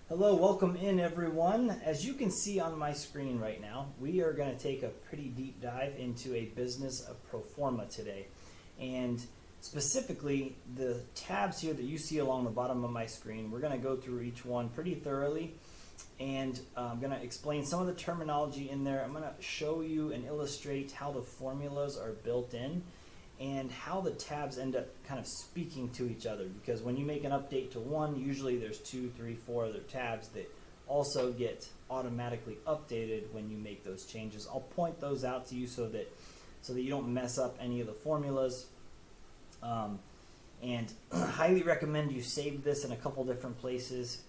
Hello, welcome in everyone. As you can see on my screen right now, we are going to take a pretty deep dive into a business of pro forma today. And specifically, the tabs here that you see along the bottom of my screen, we're going to go through each one pretty thoroughly. And I'm going to explain some of the terminology in there. I'm going to show you and illustrate how the formulas are built in and how the tabs end up kind of speaking to each other, because when you make an update to one, usually there's 2, 3, 4 other tabs that also get automatically updated when you make those changes. I'll point those out to you so that you don't mess up any of the formulas. And highly recommend you save this in a couple different places.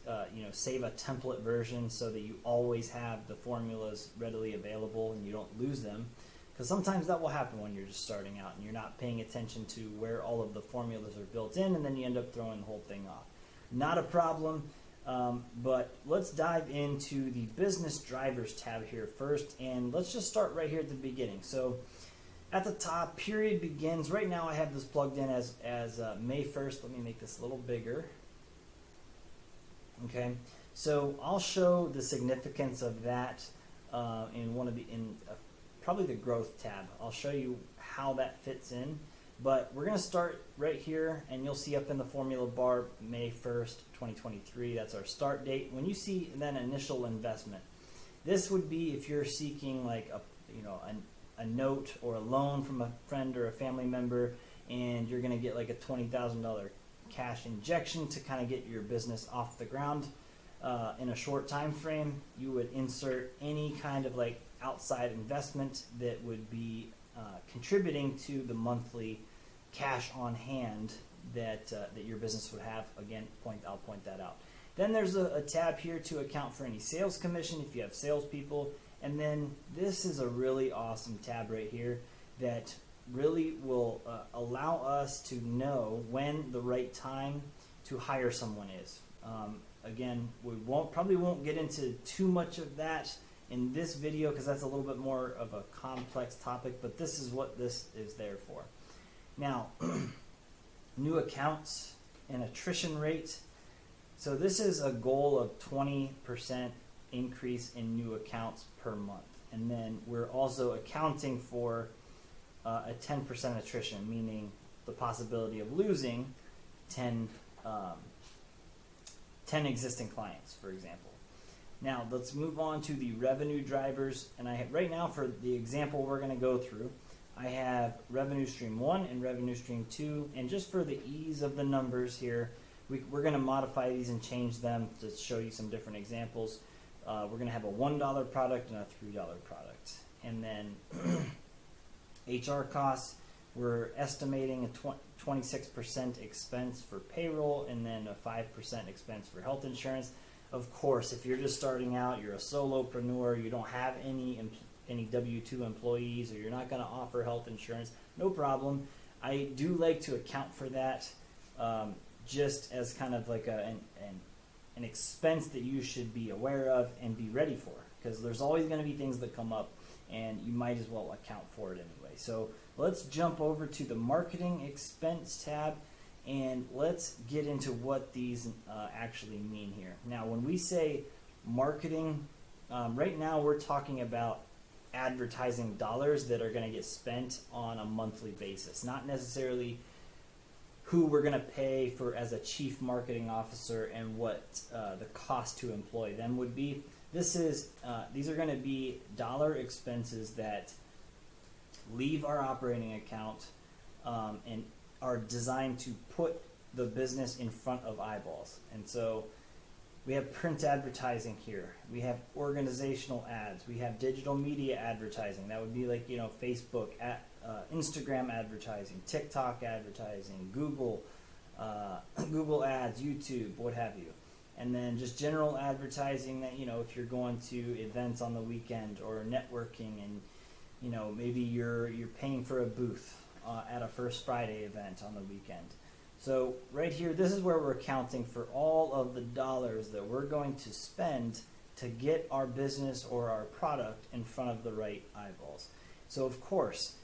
Save a template version so that you always have the formulas readily available and you don't lose them. Because sometimes that will happen when you're just starting out and you're not paying attention to where all of the formulas are built in, and then you end up throwing the whole thing off. Not a problem, but let's dive into the business drivers tab here first, and let's just start right here at the beginning. So at the top, period begins. Right now I have this plugged in as May 1st. Let me make this a little bigger. Okay, so I'll show the significance of that in probably the growth tab. I'll show you how that fits in, but we're going to start right here, and you'll see up in the formula bar May 1st, 2023. That's our start date. When you see then initial investment, this would be if you're seeking like a note or a loan from a friend or a family member, and you're going to get like a $20,000 cash injection to kind of get your business off the ground in a short time frame. You would insert any kind of like outside investment that would be contributing to the monthly cash on hand that your business would have. Again, I'll point that out. Then there's a tab here to account for any sales commission if you have salespeople. And then this is a really awesome tab right here that really will allow us to know when the right time to hire someone is. Again, we probably won't get into too much of that in this video because that's a little bit more of a complex topic, but this is what this is there for. Now, new accounts and attrition rate. So this is a goal of 20% increase in new accounts per month. And then we're also accounting for a 10% attrition, meaning the possibility of losing 10 existing clients, for example. Now let's move on to the revenue drivers, and right now for the example we're going to go through, I have revenue stream 1 and revenue stream 2, and just for the ease of the numbers here, we're going to modify these and change them to show you some different examples. We're going to have a $1 product and a $3 product, and then HR costs, we're estimating a 26% expense for payroll and then a 5% expense for health insurance. Of course, if you're just starting out, you're a solopreneur, you don't have any W-2 employees, or you're not going to offer health insurance, no problem. I do like to account for that just as kind of like an expense that you should be aware of and be ready for, because there's always going to be things that come up, and you might as well account for it anyway. So let's jump over to the marketing expense tab, and let's get into what these actually mean here. Now, when we say marketing, right now we're talking about advertising dollars that are going to get spent on a monthly basis, not necessarily who we're going to pay for as a chief marketing officer and what the cost to employ them would be. These are going to be dollar expenses that leave our operating account and are designed to put the business in front of eyeballs. And so we have print advertising here. We have organizational ads. We have digital media advertising. That would be like, Facebook, Instagram advertising, TikTok advertising, Google ads, YouTube, what have you. And then just general advertising that, if you're going to events on the weekend or networking, and, maybe you're paying for a booth at a First Friday event on the weekend. So right here, this is where we're accounting for all of the dollars that we're going to spend to get our business or our product in front of the right eyeballs. So of course,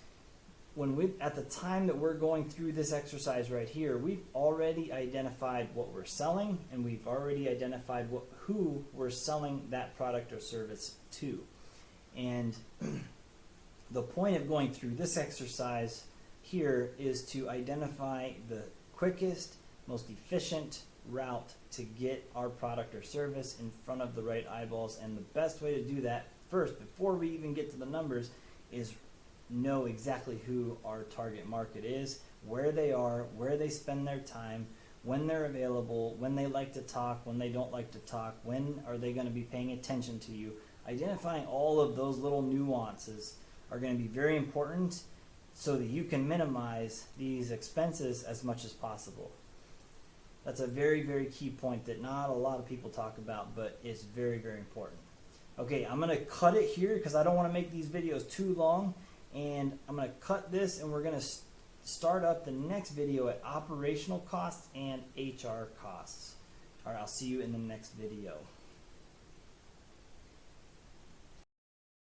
at the time that we're going through this exercise right here, we've already identified what we're selling, and we've already identified who we're selling that product or service to. And the point of going through this exercise here is to identify the quickest, most efficient route to get our product or service in front of the right eyeballs. And the best way to do that first, before we even get to the numbers, is know exactly who our target market is, where they are, where they spend their time, when they're available, when they like to talk, when they don't like to talk, when are they going to be paying attention to you. Identifying all of those little nuances are going to be very important so that you can minimize these expenses as much as possible. That's a very, very key point that not a lot of people talk about, but it's very, very important. Okay, I'm going to cut it here because I don't want to make these videos too long. And I'm going to cut this, and we're going to start up the next video at operational costs and HR costs. All right, I'll see you in the next video.